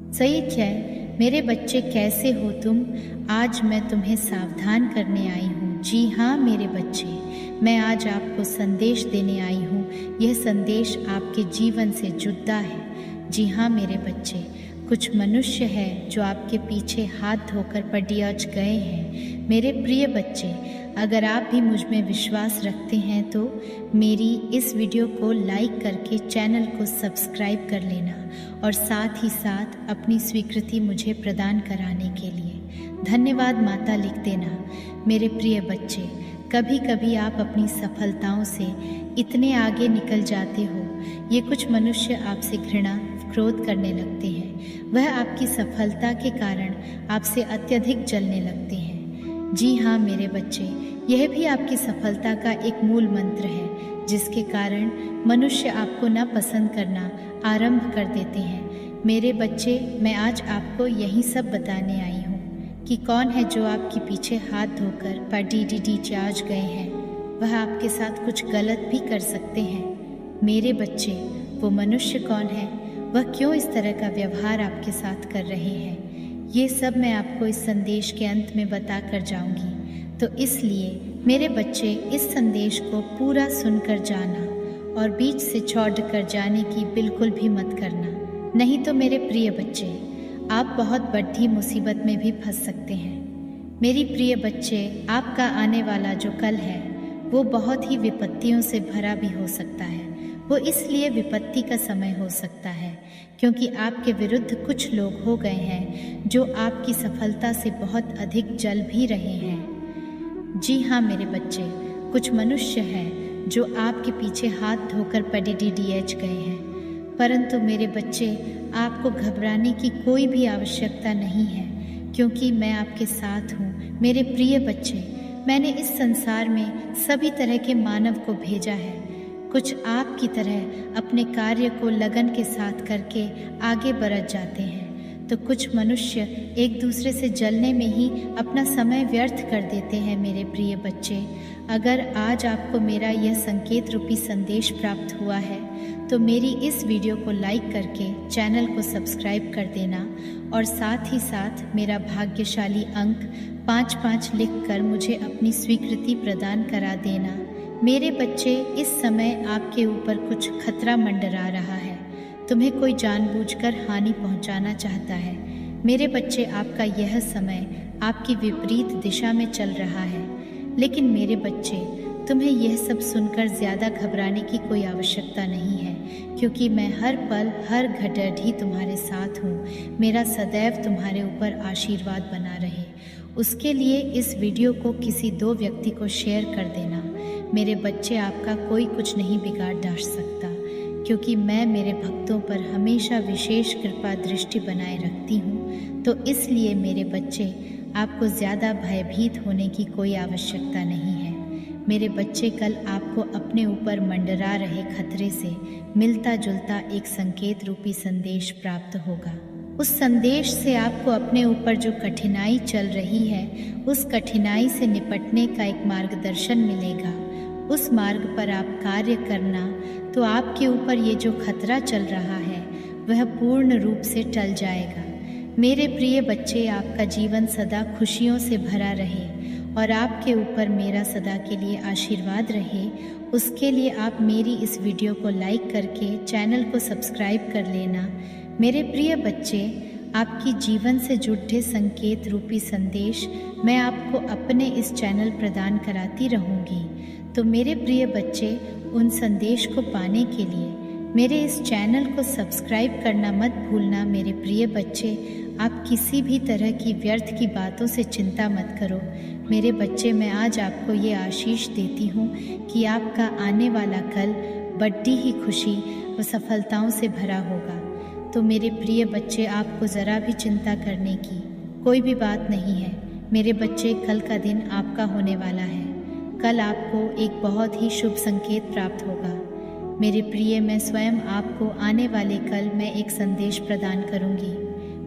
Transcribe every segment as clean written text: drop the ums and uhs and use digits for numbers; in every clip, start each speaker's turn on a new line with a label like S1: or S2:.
S1: सही है। मेरे बच्चे कैसे हो तुम? आज मैं तुम्हें सावधान करने आई हूँ। जी हाँ मेरे बच्चे, मैं आज आपको संदेश देने आई हूँ। यह संदेश आपके जीवन से जुड़ता है। जी हाँ मेरे बच्चे, कुछ मनुष्य हैं जो आपके पीछे हाथ धोकर पडियाज गए हैं। मेरे प्रिय बच्चे, अगर आप भी मुझ में विश्वास रखते हैं तो मेरी इस वीडियो को लाइक करके चैनल को सब्सक्राइब कर लेना और साथ ही साथ अपनी स्वीकृति मुझे प्रदान कराने के लिए धन्यवाद माता लिख देना। मेरे प्रिय बच्चे, कभी कभी आप अपनी सफलताओं से इतने आगे निकल जाते हो, ये कुछ मनुष्य आपसे घृणा क्रोध करने लगते हैं। वह आपकी सफलता के कारण आपसे अत्यधिक जलने लगते हैं। जी हाँ मेरे बच्चे, यह भी आपकी सफलता का एक मूल मंत्र है जिसके कारण मनुष्य आपको नापसंद करना आरंभ कर देते हैं। मेरे बच्चे, मैं आज आपको यही सब बताने आई हूँ कि कौन है जो आपके पीछे हाथ धोकर पडियाज गए हैं। वह आपके साथ कुछ गलत भी कर सकते हैं। मेरे बच्चे, वो मनुष्य कौन है? वह क्यों इस तरह का व्यवहार आपके साथ कर रहे हैं? ये सब मैं आपको इस संदेश के अंत में बता कर जाऊंगी। तो इसलिए मेरे बच्चे, इस संदेश को पूरा सुनकर जाना और बीच से छोड़ कर जाने की बिल्कुल भी मत करना, नहीं तो मेरे प्रिय बच्चे, आप बहुत बड़ी मुसीबत में भी फंस सकते हैं। मेरी प्रिय बच्चे, आपका आने वाला जो कल है वो बहुत ही विपत्तियों से भरा भी हो सकता है। वो इसलिए विपत्ति का समय हो सकता है क्योंकि आपके विरुद्ध कुछ लोग हो गए हैं जो आपकी सफलता से बहुत अधिक जल भी रहे हैं। जी हाँ मेरे बच्चे, कुछ मनुष्य हैं जो आपके पीछे हाथ धोकर पडियाज गए हैं। परंतु मेरे बच्चे, आपको घबराने की कोई भी आवश्यकता नहीं है क्योंकि मैं आपके साथ हूँ। मेरे प्रिय बच्चे, मैंने इस संसार में सभी तरह के मानव को भेजा है। कुछ आपकी तरह अपने कार्य को लगन के साथ करके आगे बढ़ जाते हैं, तो कुछ मनुष्य एक दूसरे से जलने में ही अपना समय व्यर्थ कर देते हैं। मेरे प्रिय बच्चे, अगर आज आपको मेरा यह संकेत रूपी संदेश प्राप्त हुआ है तो मेरी इस वीडियो को लाइक करके चैनल को सब्सक्राइब कर देना और साथ ही साथ मेरा भाग्यशाली अंक 55 लिखकर मुझे अपनी स्वीकृति प्रदान करा देना। मेरे बच्चे, इस समय आपके ऊपर कुछ खतरा मंडरा रहा है। तुम्हें कोई जानबूझकर हानि पहुंचाना चाहता है। मेरे बच्चे, आपका यह समय आपकी विपरीत दिशा में चल रहा है। लेकिन मेरे बच्चे, तुम्हें यह सब सुनकर ज़्यादा घबराने की कोई आवश्यकता नहीं है क्योंकि मैं हर पल हर घड़ी तुम्हारे साथ हूँ। मेरा सदैव तुम्हारे ऊपर आशीर्वाद बना रहे, उसके लिए इस वीडियो को किसी 2 व्यक्ति को शेयर कर देना। मेरे बच्चे, आपका कोई कुछ नहीं बिगाड़ डाल सकता क्योंकि मैं मेरे भक्तों पर हमेशा विशेष कृपा दृष्टि बनाए रखती हूँ। तो इसलिए मेरे बच्चे, आपको ज़्यादा भयभीत होने की कोई आवश्यकता नहीं है। मेरे बच्चे, कल आपको अपने ऊपर मंडरा रहे खतरे से मिलता जुलता एक संकेत रूपी संदेश प्राप्त होगा। उस संदेश से आपको अपने ऊपर जो कठिनाई चल रही है उस कठिनाई से निपटने का एक मार्गदर्शन मिलेगा। उस मार्ग पर आप कार्य करना तो आपके ऊपर ये जो खतरा चल रहा है वह पूर्ण रूप से टल जाएगा। मेरे प्रिय बच्चे, आपका जीवन सदा खुशियों से भरा रहे और आपके ऊपर मेरा सदा के लिए आशीर्वाद रहे, उसके लिए आप मेरी इस वीडियो को लाइक करके चैनल को सब्सक्राइब कर लेना। मेरे प्रिय बच्चे, आपकी जीवन से जुड़े संकेत रूपी संदेश मैं आपको अपने इस चैनल प्रदान कराती रहूँगी। तो मेरे प्रिय बच्चे, उन संदेश को पाने के लिए मेरे इस चैनल को सब्सक्राइब करना मत भूलना। मेरे प्रिय बच्चे, आप किसी भी तरह की व्यर्थ की बातों से चिंता मत करो। मेरे बच्चे, मैं आज आपको ये आशीष देती हूँ कि आपका आने वाला कल बड़ी ही खुशी व सफलताओं से भरा होगा। तो मेरे प्रिय बच्चे, आपको ज़रा भी चिंता करने की कोई भी बात नहीं है। मेरे बच्चे, कल का दिन आपका होने वाला है। कल आपको एक बहुत ही शुभ संकेत प्राप्त होगा। मेरे प्रिय, मैं स्वयं आपको आने वाले कल मैं एक संदेश प्रदान करूंगी।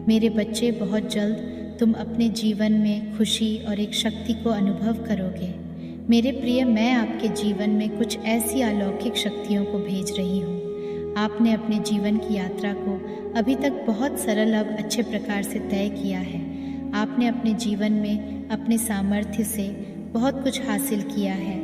S1: मेरे बच्चे, बहुत जल्द तुम अपने जीवन में खुशी और एक शक्ति को अनुभव करोगे। मेरे प्रिय, मैं आपके जीवन में कुछ ऐसी अलौकिक शक्तियों को भेज रही हूँ। आपने अपने जीवन की यात्रा को अभी तक बहुत सरल अब अच्छे प्रकार से तय किया है। आपने अपने जीवन में अपने सामर्थ्य से बहुत कुछ हासिल किया है।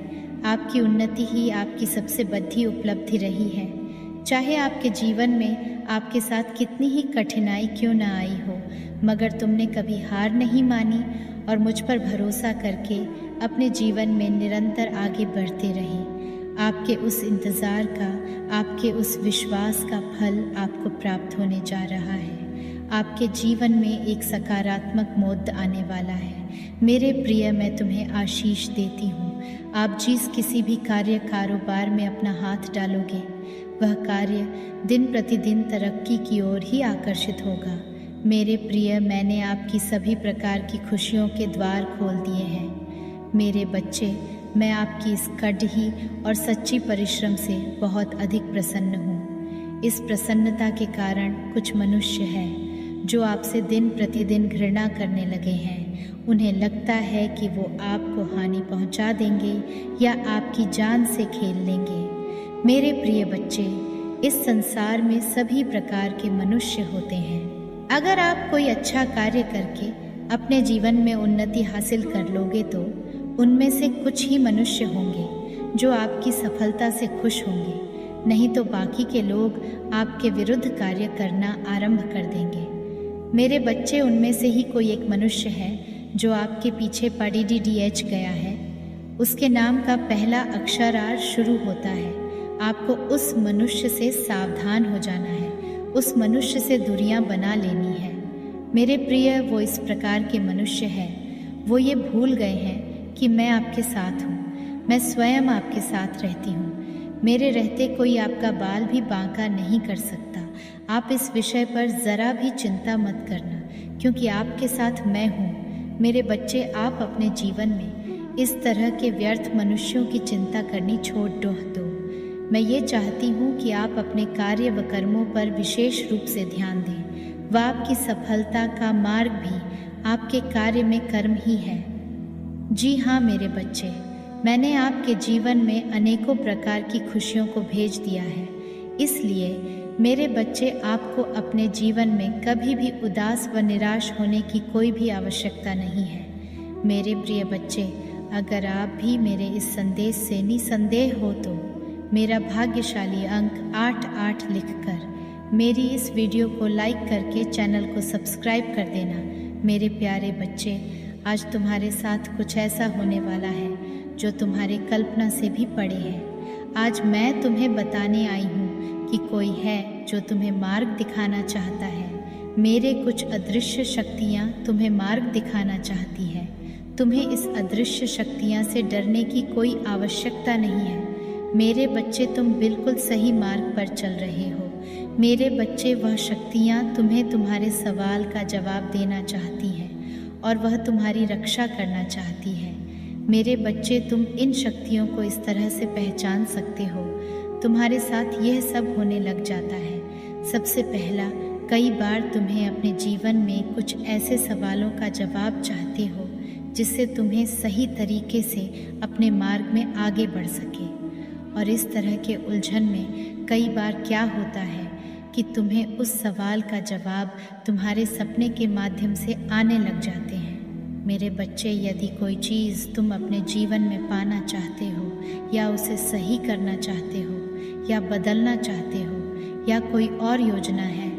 S1: आपकी उन्नति ही आपकी सबसे बड़ी उपलब्धि रही है। चाहे आपके जीवन में आपके साथ कितनी ही कठिनाई क्यों न आई हो, मगर तुमने कभी हार नहीं मानी और मुझ पर भरोसा करके अपने जीवन में निरंतर आगे बढ़ते रहे। आपके उस इंतज़ार का, आपके उस विश्वास का फल आपको प्राप्त होने जा रहा है। आपके जीवन में एक सकारात्मक मोड़ आने वाला है। मेरे प्रिय, मैं तुम्हें आशीष देती हूँ। आप जिस किसी भी कार्य कारोबार में अपना हाथ डालोगे, वह कार्य दिन प्रतिदिन तरक्की की ओर ही आकर्षित होगा। मेरे प्रिय, मैंने आपकी सभी प्रकार की खुशियों के द्वार खोल दिए हैं। मेरे बच्चे, मैं आपकी इस कड़ही और सच्ची परिश्रम से बहुत अधिक प्रसन्न हूँ। इस प्रसन्नता के कारण कुछ मनुष्य हैं जो आपसे दिन प्रतिदिन घृणा करने लगे हैं। उन्हें लगता है कि वो आपको हानि पहुँचा देंगे या आपकी जान से खेल लेंगे। मेरे प्रिय बच्चे, इस संसार में सभी प्रकार के मनुष्य होते हैं। अगर आप कोई अच्छा कार्य करके अपने जीवन में उन्नति हासिल कर लोगे तो उनमें से कुछ ही मनुष्य होंगे जो आपकी सफलता से खुश होंगे, नहीं तो बाकी के लोग आपके विरुद्ध कार्य करना आरंभ कर देंगे। मेरे बच्चे, उनमें से ही कोई एक मनुष्य है जो आपके पीछे PDDH गया है। उसके नाम का पहला अक्षर R शुरू होता है। आपको उस मनुष्य से सावधान हो जाना है, उस मनुष्य से दूरियां बना लेनी है। मेरे प्रिय, वो इस प्रकार के मनुष्य हैं, वो ये भूल गए हैं कि मैं आपके साथ हूँ। मैं स्वयं आपके साथ रहती हूँ। मेरे रहते कोई आपका बाल भी बांका नहीं कर सकता। आप इस विषय पर ज़रा भी चिंता मत करना, क्योंकि आपके साथ मैं हूँ। मेरे बच्चे, आप अपने जीवन में इस तरह के व्यर्थ मनुष्यों की चिंता करनी छोड़ दो। मैं ये चाहती हूँ कि आप अपने कार्य व कर्मों पर विशेष रूप से ध्यान दें। वह आपकी सफलता का मार्ग भी आपके कार्य में कर्म ही है। जी हाँ मेरे बच्चे, मैंने आपके जीवन में अनेकों प्रकार की खुशियों को भेज दिया है। इसलिए मेरे बच्चे, आपको अपने जीवन में कभी भी उदास व निराश होने की कोई भी आवश्यकता नहीं है। मेरे प्रिय बच्चे, अगर आप भी मेरे इस संदेश से निसंदेह हो तो मेरा भाग्यशाली अंक 88 लिखकर मेरी इस वीडियो को लाइक करके चैनल को सब्सक्राइब कर देना। मेरे प्यारे बच्चे, आज तुम्हारे साथ कुछ ऐसा होने वाला है जो तुम्हारी कल्पना से भी परे है। आज मैं तुम्हें बताने आई हूँ कि कोई है जो तुम्हें मार्ग दिखाना चाहता है। मेरे कुछ अदृश्य शक्तियाँ तुम्हें मार्ग दिखाना चाहती है। तुम्हें इस अदृश्य शक्तियाँ से डरने की कोई आवश्यकता नहीं है। मेरे बच्चे, तुम बिल्कुल सही मार्ग पर चल रहे हो। मेरे बच्चे, वह शक्तियाँ तुम्हें तुम्हारे सवाल का जवाब देना चाहती हैं और वह तुम्हारी रक्षा करना चाहती है। मेरे बच्चे, तुम इन शक्तियों को इस तरह से पहचान सकते हो। तुम्हारे साथ यह सब होने लग जाता है। सबसे पहला, कई बार तुम्हें अपने जीवन में कुछ ऐसे सवालों का जवाब चाहते हो जिससे तुम्हें सही तरीके से अपने मार्ग में आगे बढ़ सके। और इस तरह के उलझन में कई बार क्या होता है कि तुम्हें उस सवाल का जवाब तुम्हारे सपने के माध्यम से आने लग जाते हैं। मेरे बच्चे, यदि कोई चीज़ तुम अपने जीवन में पाना चाहते हो या उसे सही करना चाहते हो या बदलना चाहते हो या कोई और योजना है,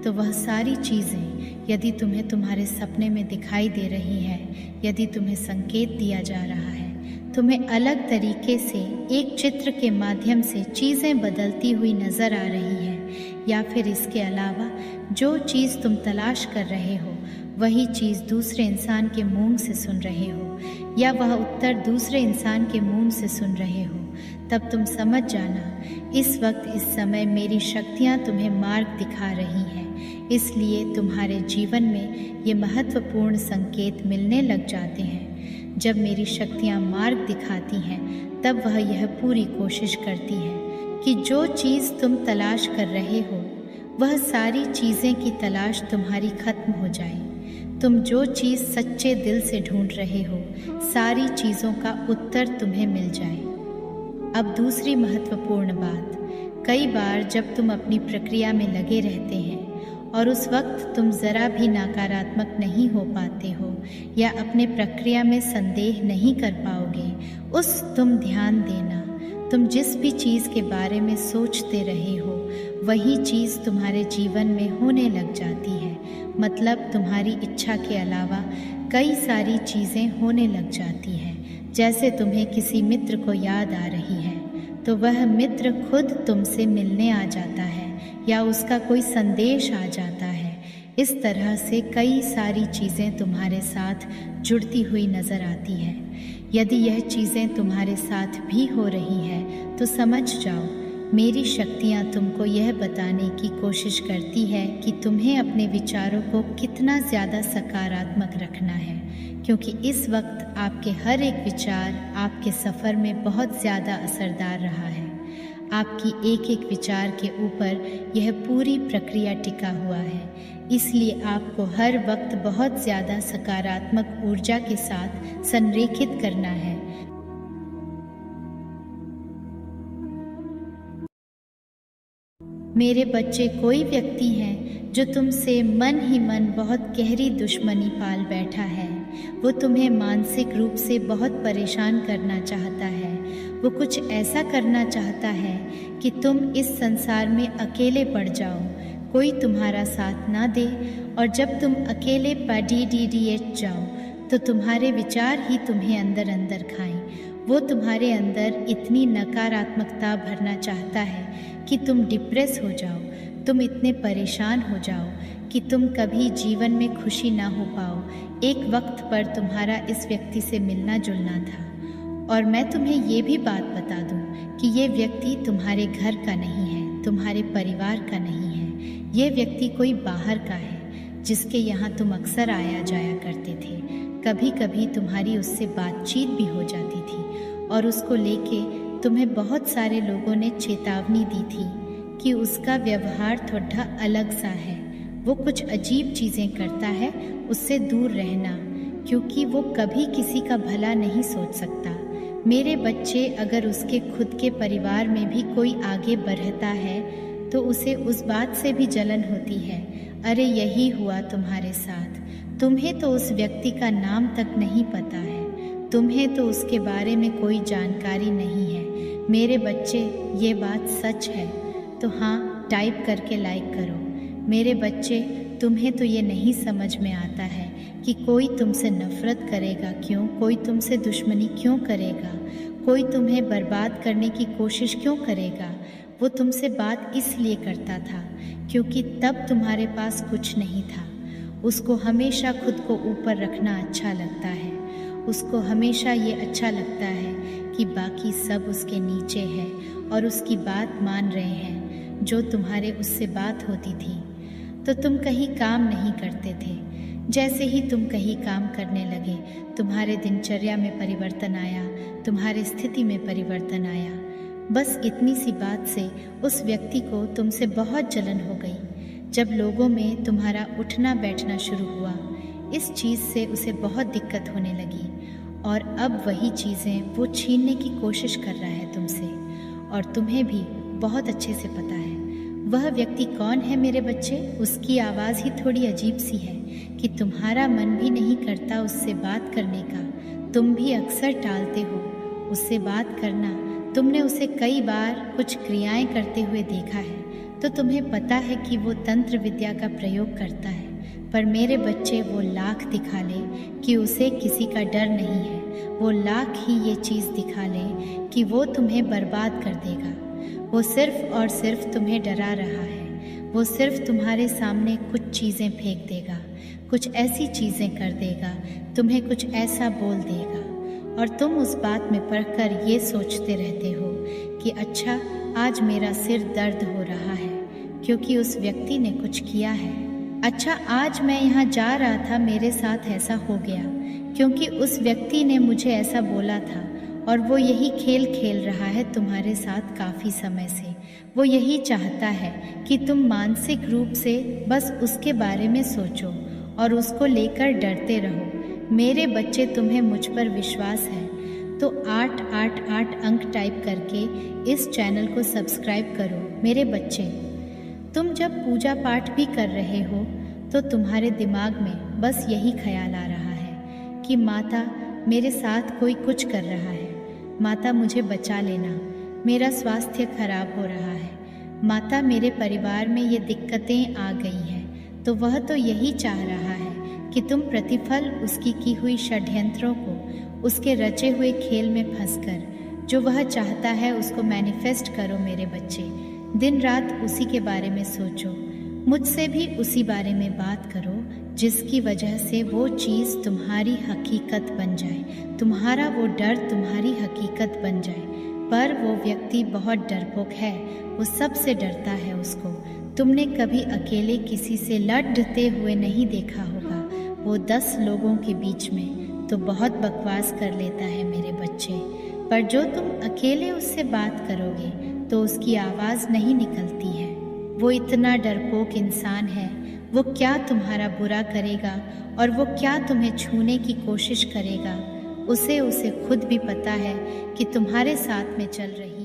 S1: तो वह सारी चीज़ें यदि तुम्हें तुम्हारे सपने में दिखाई दे रही है, यदि तुम्हें संकेत दिया जा रहा है, तुम्हें अलग तरीके से एक चित्र के माध्यम से चीज़ें बदलती हुई नज़र आ रही है, या फिर इसके अलावा जो चीज़ तुम तलाश कर रहे हो वही चीज़ दूसरे इंसान के मुंह से सुन रहे हो या वह उत्तर दूसरे इंसान के मुंह से सुन रहे हो, तब तुम समझ जाना इस वक्त इस समय मेरी शक्तियाँ तुम्हें मार्ग दिखा रही हैं। इसलिए तुम्हारे जीवन में ये महत्वपूर्ण संकेत मिलने लग जाते हैं। जब मेरी शक्तियाँ मार्ग दिखाती हैं तब वह यह पूरी कोशिश करती है कि जो चीज़ तुम तलाश कर रहे हो वह सारी चीज़ें की तलाश तुम्हारी खत्म हो जाए। तुम जो चीज़ सच्चे दिल से ढूंढ रहे हो सारी चीज़ों का उत्तर तुम्हें मिल जाए। अब दूसरी महत्वपूर्ण बात, कई बार जब तुम अपनी प्रक्रिया में लगे रहते हैं और उस वक्त तुम ज़रा भी नकारात्मक नहीं हो पाते हो या अपने प्रक्रिया में संदेह नहीं कर पाओगे, उस तुम ध्यान देना। तुम जिस भी चीज़ के बारे में सोचते रहे हो वही चीज़ तुम्हारे जीवन में होने लग जाती है। मतलब तुम्हारी इच्छा के अलावा कई सारी चीज़ें होने लग जाती हैं। जैसे तुम्हें किसी मित्र को याद आ रही है तो वह मित्र खुद तुमसे मिलने आ जाता है या उसका कोई संदेश आ जाता है। इस तरह से कई सारी चीज़ें तुम्हारे साथ जुड़ती हुई नज़र आती है। यदि यह चीज़ें तुम्हारे साथ भी हो रही हैं तो समझ जाओ मेरी शक्तियाँ तुमको यह बताने की कोशिश करती है कि तुम्हें अपने विचारों को कितना ज़्यादा सकारात्मक रखना है, क्योंकि इस वक्त आपके हर एक विचार आपके सफ़र में बहुत ज़्यादा असरदार रहा है। आपकी एक एक विचार के ऊपर यह पूरी प्रक्रिया टिका हुआ है, इसलिए आपको हर वक्त बहुत ज़्यादा सकारात्मक ऊर्जा के साथ संरेखित करना है। मेरे बच्चे, कोई व्यक्ति है जो तुमसे मन ही मन बहुत गहरी दुश्मनी पाल बैठा है। वो तुम्हें मानसिक रूप से बहुत परेशान करना चाहता है। वो कुछ ऐसा करना चाहता है कि तुम इस संसार में अकेले पड़ जाओ, कोई तुम्हारा साथ ना दे, और जब तुम अकेले पड़ीडीडीएच जाओ तो तुम्हारे विचार ही तुम्हें अंदर अंदर खाएं। वो तुम्हारे अंदर इतनी नकारात्मकता भरना चाहता है कि तुम डिप्रेस हो जाओ, तुम इतने परेशान हो जाओ कि तुम कभी जीवन में खुशी ना हो पाओ। एक वक्त पर तुम्हारा इस व्यक्ति से मिलना जुलना था, और मैं तुम्हें ये भी बात बता दूं कि ये व्यक्ति तुम्हारे घर का नहीं है, तुम्हारे परिवार का नहीं है। ये व्यक्ति कोई बाहर का है जिसके यहाँ तुम अक्सर आया जाया करते थे। कभी कभी तुम्हारी उससे बातचीत भी हो जाती थी और उसको लेके तुम्हें बहुत सारे लोगों ने चेतावनी दी थी कि उसका व्यवहार थोड़ा अलग सा है, वो कुछ अजीब चीज़ें करता है, उससे दूर रहना, क्योंकि वो कभी किसी का भला नहीं सोच सकता। मेरे बच्चे, अगर उसके खुद के परिवार में भी कोई आगे बढ़ता है तो उसे उस बात से भी जलन होती है। अरे यही हुआ तुम्हारे साथ। तुम्हें तो उस व्यक्ति का नाम तक नहीं पता है, तुम्हें तो उसके बारे में कोई जानकारी नहीं है। मेरे बच्चे, ये बात सच है तो हाँ टाइप करके लाइक करो। मेरे बच्चे, तुम्हें तो ये नहीं समझ में आता है कि कोई तुमसे नफ़रत करेगा क्यों, कोई तुमसे दुश्मनी क्यों करेगा, कोई तुम्हें बर्बाद करने की कोशिश क्यों करेगा। वो तुमसे बात इसलिए करता था क्योंकि तब तुम्हारे पास कुछ नहीं था। उसको हमेशा खुद को ऊपर रखना अच्छा लगता है। उसको हमेशा ये अच्छा लगता है कि बाकी सब उसके नीचे है और उसकी बात मान रहे हैं। जो तुम्हारे उससे बात होती थी तो तुम कहीं काम नहीं करते थे। जैसे ही तुम कहीं काम करने लगे, तुम्हारे दिनचर्या में परिवर्तन आया, तुम्हारी स्थिति में परिवर्तन आया। बस इतनी सी बात से उस व्यक्ति को तुमसे बहुत जलन हो गई। जब लोगों में तुम्हारा उठना बैठना शुरू हुआ, इस चीज़ से उसे बहुत दिक्कत होने लगी और अब वही चीज़ें वो छीनने की कोशिश कर रहा है तुमसे, और तुम्हें भी बहुत अच्छे से पता है वह व्यक्ति कौन है। मेरे बच्चे, उसकी आवाज़ ही थोड़ी अजीब सी है कि तुम्हारा मन भी नहीं करता उससे बात करने का। तुम भी अक्सर टालते हो उससे बात करना। तुमने उसे कई बार कुछ क्रियाएं करते हुए देखा है तो तुम्हें पता है कि वो तंत्र विद्या का प्रयोग करता है। पर मेरे बच्चे, वो लाख दिखा ले कि उसे किसी का डर नहीं है, वो लाख ही ये चीज़ दिखा ले कि वो तुम्हें बर्बाद कर देगा। वो सिर्फ और सिर्फ तुम्हें डरा रहा है। वो सिर्फ तुम्हारे सामने कुछ चीज़ें फेंक देगा, कुछ ऐसी चीज़ें कर देगा, तुम्हें कुछ ऐसा बोल देगा, और तुम उस बात में पढ़कर ये सोचते रहते हो कि अच्छा आज मेरा सिर दर्द हो रहा है क्योंकि उस व्यक्ति ने कुछ किया है। अच्छा आज मैं यहाँ जा रहा था, मेरे साथ ऐसा हो गया क्योंकि उस व्यक्ति ने मुझे ऐसा बोला था, और वो यही खेल खेल रहा है तुम्हारे साथ काफ़ी समय से। वो यही चाहता है कि तुम मानसिक रूप से बस उसके बारे में सोचो और उसको लेकर डरते रहो। मेरे बच्चे, तुम्हें मुझ पर विश्वास है तो 888 अंक टाइप करके इस चैनल को सब्सक्राइब करो। मेरे बच्चे, तुम जब पूजा पाठ भी कर रहे हो तो तुम्हारे दिमाग में बस यही ख्याल आ रहा है कि माता मेरे साथ कोई कुछ कर रहा है, माता मुझे बचा लेना, मेरा स्वास्थ्य खराब हो रहा है, माता मेरे परिवार में ये दिक्कतें आ गई हैं। तो वह तो यही चाह रहा है कि तुम प्रतिफल उसकी की हुई षड्यंत्रों को, उसके रचे हुए खेल में फंसकर जो वह चाहता है उसको मैनिफेस्ट करो। मेरे बच्चे, दिन रात उसी के बारे में सोचो, मुझसे भी उसी बारे में बात करो, जिसकी वजह से वो चीज़ तुम्हारी हकीकत बन जाए, तुम्हारा वो डर तुम्हारी हकीकत बन जाए। पर वो व्यक्ति बहुत डरपोक है, वो सबसे डरता है उसको। तुमने कभी अकेले किसी से लड़ते हुए नहीं देखा होगा, वो 10 लोगों के बीच में तो बहुत बकवास कर लेता है मेरे बच्चे। पर जो तुम अकेले उससे बात करोगे तो उसकी आवाज़ नहीं निकलती है। वो इतना डरपोक इंसान है, वो क्या तुम्हारा बुरा करेगा और वो क्या तुम्हें छूने की कोशिश करेगा, उसे खुद भी पता है कि तुम्हारे साथ में चल रही